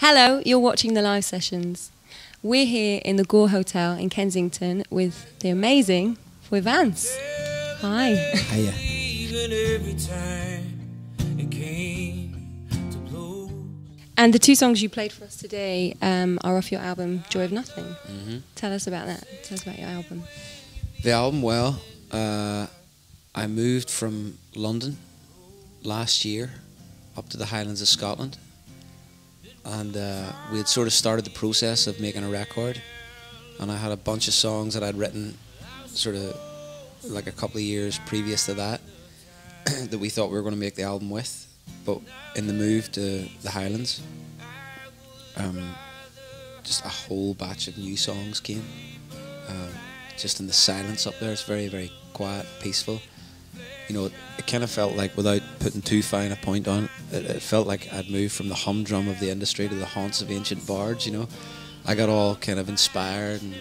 Hello, you're watching the live sessions. We're here in the Gore Hotel in Kensington with the amazing Foy Vance. Hi. Hiya. And the two songs you played for us today are off your album Joy of Nothing. Tell us about that. Tell us about your album. The album, well, I moved from London last year up to the Highlands of Scotland, and we had sort of started the process of making a record, and I had a bunch of songs that I'd written sort of like a couple of years previous to that that we thought we were going to make the album with, but in the move to the Highlands, just a whole batch of new songs came. Just in the silence up there, it's very, very quiet, peaceful. You know, it kind of felt like, without putting too fine a point on it, it felt like I'd moved from the humdrum of the industry to the haunts of ancient bards, you know. I got all kind of inspired and,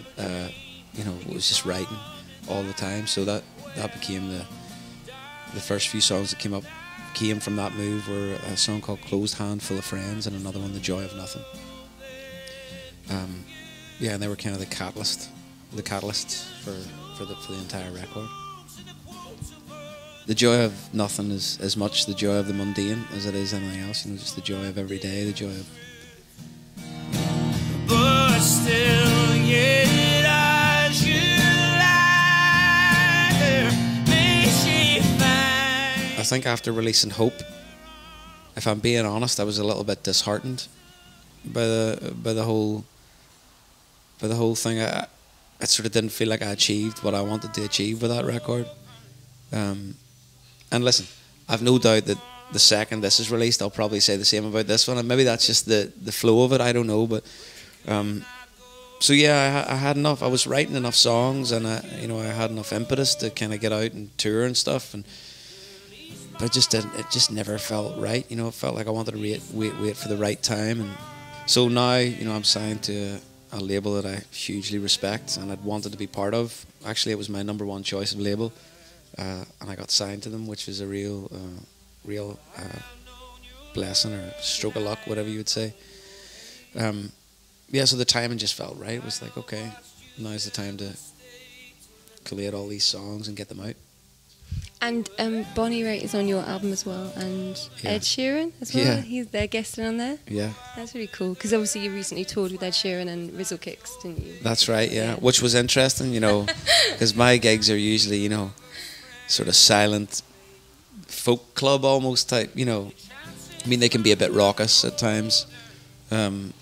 you know, was just writing all the time. So that became the first few songs that came from that move were a song called Closed Hand Full of Friends and another one, The Joy of Nothing. Yeah, and they were kind of the catalysts for the entire record. The joy of nothing is as much the joy of the mundane as it is anything else. You know, just the joy of every day, the joy of. But still, yet as you lie there, may she find. I think after releasing Hope, if I'm being honest, I was a little bit disheartened by the whole thing. I sort of didn't feel like I achieved what I wanted to achieve with that record. And listen, I've no doubt that the second this is released, I'll probably say the same about this one, and maybe that's just the flow of it, I don't know, but so yeah, I had enough. I was writing enough songs, and you know, I had enough impetus to kind of get out and tour and stuff, but it just never felt right. You know, it felt like I wanted to wait for the right time, and so now, you know, I'm signed to a label that I hugely respect and I'd wanted to be part of. Actually, it was my #1 choice of label. And I got signed to them, which was a real blessing or stroke of luck, whatever you would say. Yeah, so the timing just felt right. It was like, okay, now's the time to collate all these songs and get them out. And Bonnie Raitt is on your album as well, and yeah. Ed Sheeran as well. Yeah. He's there guesting on there. Yeah. That's really cool, because obviously you recently toured with Ed Sheeran and Rizzle Kicks, didn't you? That's right, yeah. Which was interesting, you know, because my gigs are usually, you know, sort of silent folk club almost type, you know. I mean, they can be a bit raucous at times in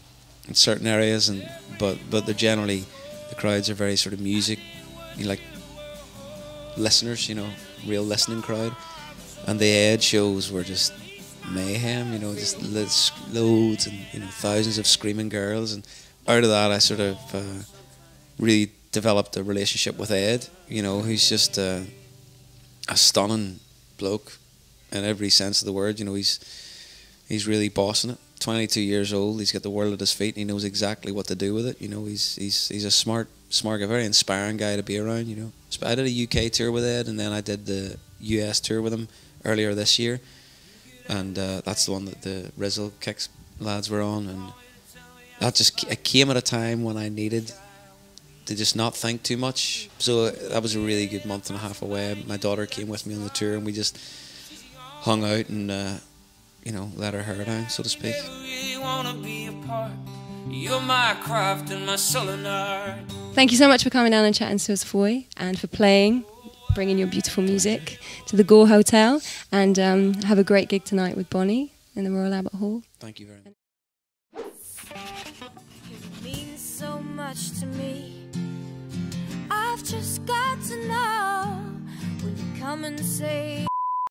certain areas, but they're generally, the crowds are very sort of music, like listeners, you know, real listening crowd. And the Ed shows were just mayhem, you know, just loads and, you know, thousands of screaming girls. And out of that, I sort of really developed a relationship with Ed, you know, who's just a stunning bloke in every sense of the word. You know, he's really bossing it. 22 years old, he's got the world at his feet, and he knows exactly what to do with it. You know, he's a smart guy, very inspiring guy to be around. You know, I did a UK tour with Ed, and then I did the US tour with him earlier this year, and that's the one that the Rizzle Kicks lads were on, and that it came at a time when I needed to just not think too much. So that was a really good month and a half away. My daughter came with me on the tour, and we just hung out and you know, let her hair down, so to speak. Thank you so much for coming down and chatting to us, Foy, and for playing, bringing your beautiful music to the Gore Hotel, and have a great gig tonight with Bonnie in the Royal Albert Hall. Thank you very much. It means so much to me. I've just got to know when you come and say